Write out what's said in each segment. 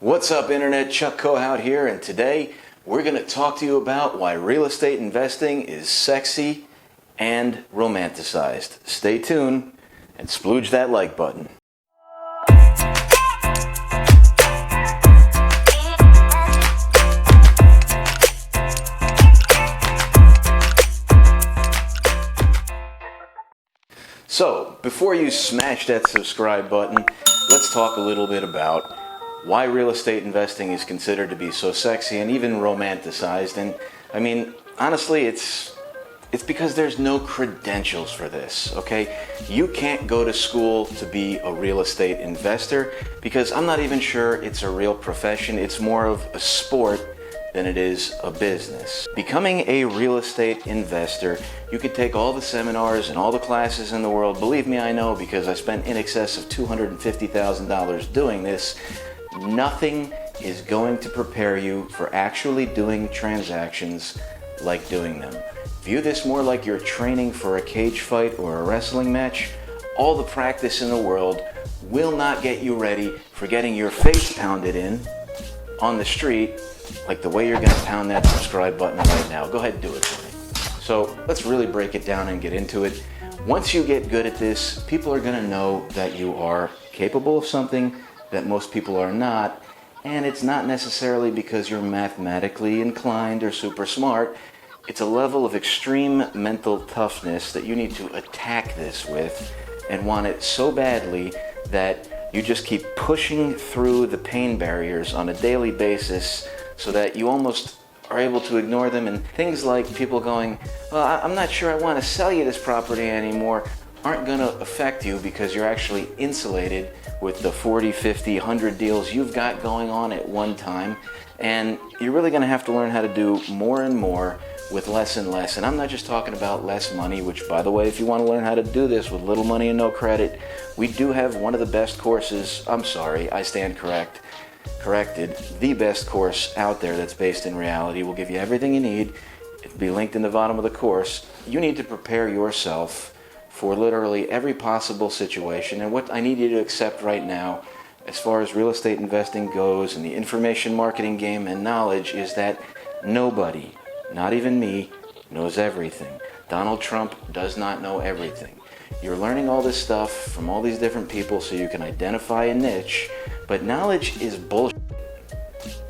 What's up, Internet? Chuck Kohout here, and today we're going to talk to you about why real estate investing is sexy and romanticized. Stay tuned and splooge that like button. So, before you smash that subscribe button, let's talk a little bit about why real estate investing is considered to be so sexy and even romanticized. And I mean, honestly, it's because there's no credentials for this, okay? You can't go to school to be a real estate investor because I'm not even sure it's a real profession. It's more of a sport than it is a business. Becoming a real estate investor, you could take all the seminars and all the classes in the world. Believe me, I know, because I spent in excess of $250,000 doing this. Nothing is going to prepare you for actually doing transactions like doing them. View this more like you're training for a cage fight or a wrestling match. All the practice in the world will not get you ready for getting your face pounded in on the street like the way you're going to pound that subscribe button right now. Go ahead and do it for me. So let's really break it down and get into it. Once you get good at this, people are going to know that you are capable of something that most people are not, and it's not necessarily because you're mathematically inclined or super smart. It's a level of extreme mental toughness that you need to attack this with and want it so badly that you just keep pushing through the pain barriers on a daily basis so that you almost are able to ignore them. And things like people going, well, I'm not sure I want to sell you this property anymore, aren't going to affect you because you're actually insulated with the 40, 50, 100 deals you've got going on at one time. And you're really going to have to learn how to do more and more with less and less. And I'm not just talking about less money, which, by the way, if you want to learn how to do this with little money and no credit, we do have one of the best courses. I'm sorry, I stand corrected. The best course out there that's based in reality. Will give you everything you need. It'll be linked in the bottom of the course. You need to prepare yourself for literally every possible situation. And what I need you to accept right now, as far as real estate investing goes and the information marketing game and knowledge, is that nobody, not even me, knows everything. Donald Trump does not know everything. You're learning all this stuff from all these different people so you can identify a niche, but knowledge is bullshit.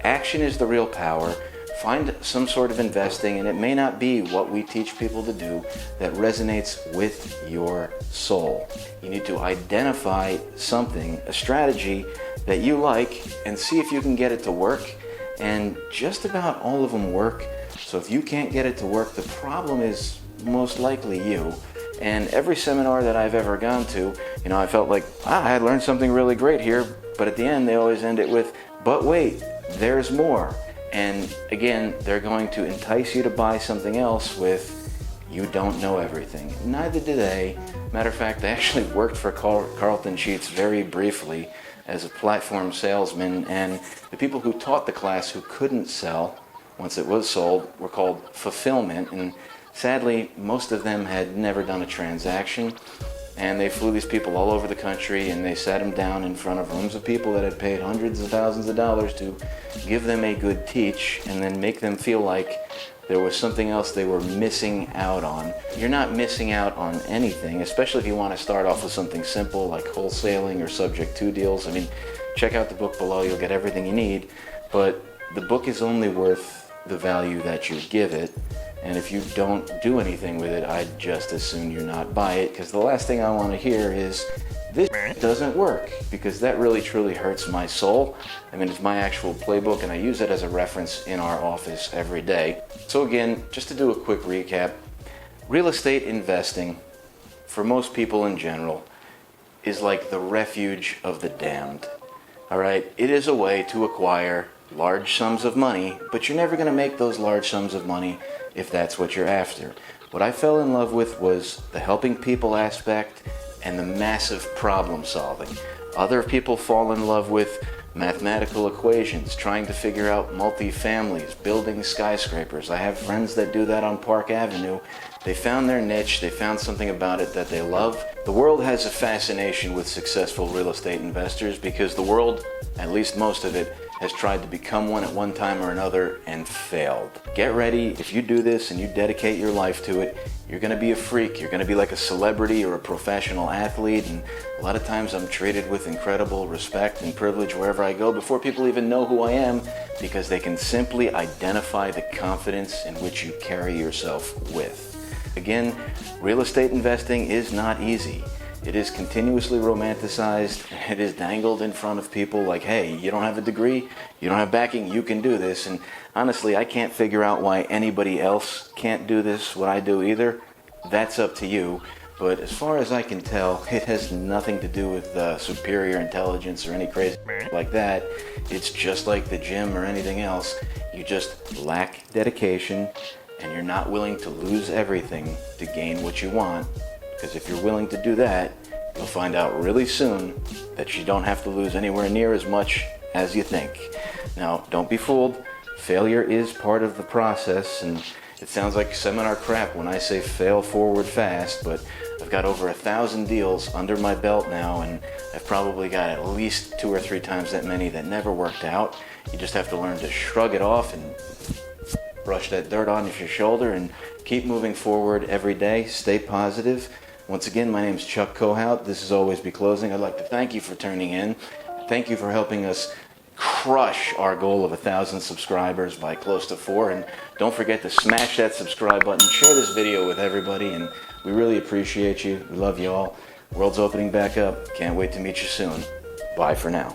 Action is the real power. Find some sort of investing, and it may not be what we teach people to do that resonates with your soul. You need to identify something, a strategy that you like, and see if you can get it to work. And just about all of them work. So if you can't get it to work, the problem is most likely you. And every seminar that I've ever gone to, I felt like, I learned something really great here. But at the end, they always end it with, but wait, there's more. And again, they're going to entice you to buy something else with, you don't know everything. Neither do they. Matter of fact, I actually worked for Carlton Sheets very briefly as a platform salesman, and the people who taught the class who couldn't sell once it was sold were called fulfillment, and sadly, most of them had never done a transaction. And they flew these people all over the country, and they sat them down in front of rooms of people that had paid hundreds of thousands of dollars to give them a good teach and then make them feel like there was something else they were missing out on. You're not missing out on anything, especially if you want to start off with something simple like wholesaling or subject to deals. I mean, check out the book below, you'll get everything you need, but the book is only worth the value that you give it. And if you don't do anything with it, I'd just as soon you not buy it, because the last thing I want to hear is, this doesn't work, because that really truly hurts my soul. I mean, it's my actual playbook, and I use it as a reference in our office every day. So again, just to do a quick recap, real estate investing, for most people in general, is like the refuge of the damned. All right, it is a way to acquire large sums of money, but you're never going to make those large sums of money if that's what you're after. What I fell in love with was the helping people aspect and the massive problem solving. Other people fall in love with mathematical equations, trying to figure out multi-families, building skyscrapers. I have friends that do that on Park Avenue, They found their niche, they found something about it that they love. The world has a fascination with successful real estate investors because the world, at least most of it, has tried to become one at one time or another and failed. Get ready, if you do this and you dedicate your life to it, you're gonna be a freak. You're gonna be like a celebrity or a professional athlete, and a lot of times I'm treated with incredible respect and privilege wherever I go before people even know who I am, because they can simply identify the confidence in which you carry yourself with. Again, real estate investing is not easy. It is continuously romanticized. It is dangled in front of people like, hey, you don't have a degree, you don't have backing, you can do this. And honestly, I can't figure out why anybody else can't do this, what I do either. That's up to you. But as far as I can tell, it has nothing to do with superior intelligence or any crazy like that. It's just like the gym or anything else. You just lack dedication, and you're not willing to lose everything to gain what you want. Because if you're willing to do that, you'll find out really soon that you don't have to lose anywhere near as much as you think. Now, don't be fooled. Failure is part of the process, and it sounds like seminar crap when I say fail forward fast, but I've got over 1,000 deals under my belt now, and I've probably got at least 2 or 3 times that many that never worked out. You just have to learn to shrug it off and brush that dirt off your shoulder and keep moving forward every day. Stay positive. Once again, my name is Chuck Kohout. This is Always Be Closing. I'd like to thank you for tuning in. Thank you for helping us crush our goal of 1,000 subscribers by close to 4. And don't forget to smash that subscribe button. Share this video with everybody, and we really appreciate you. We love you all. World's opening back up. Can't wait to meet you soon. Bye for now.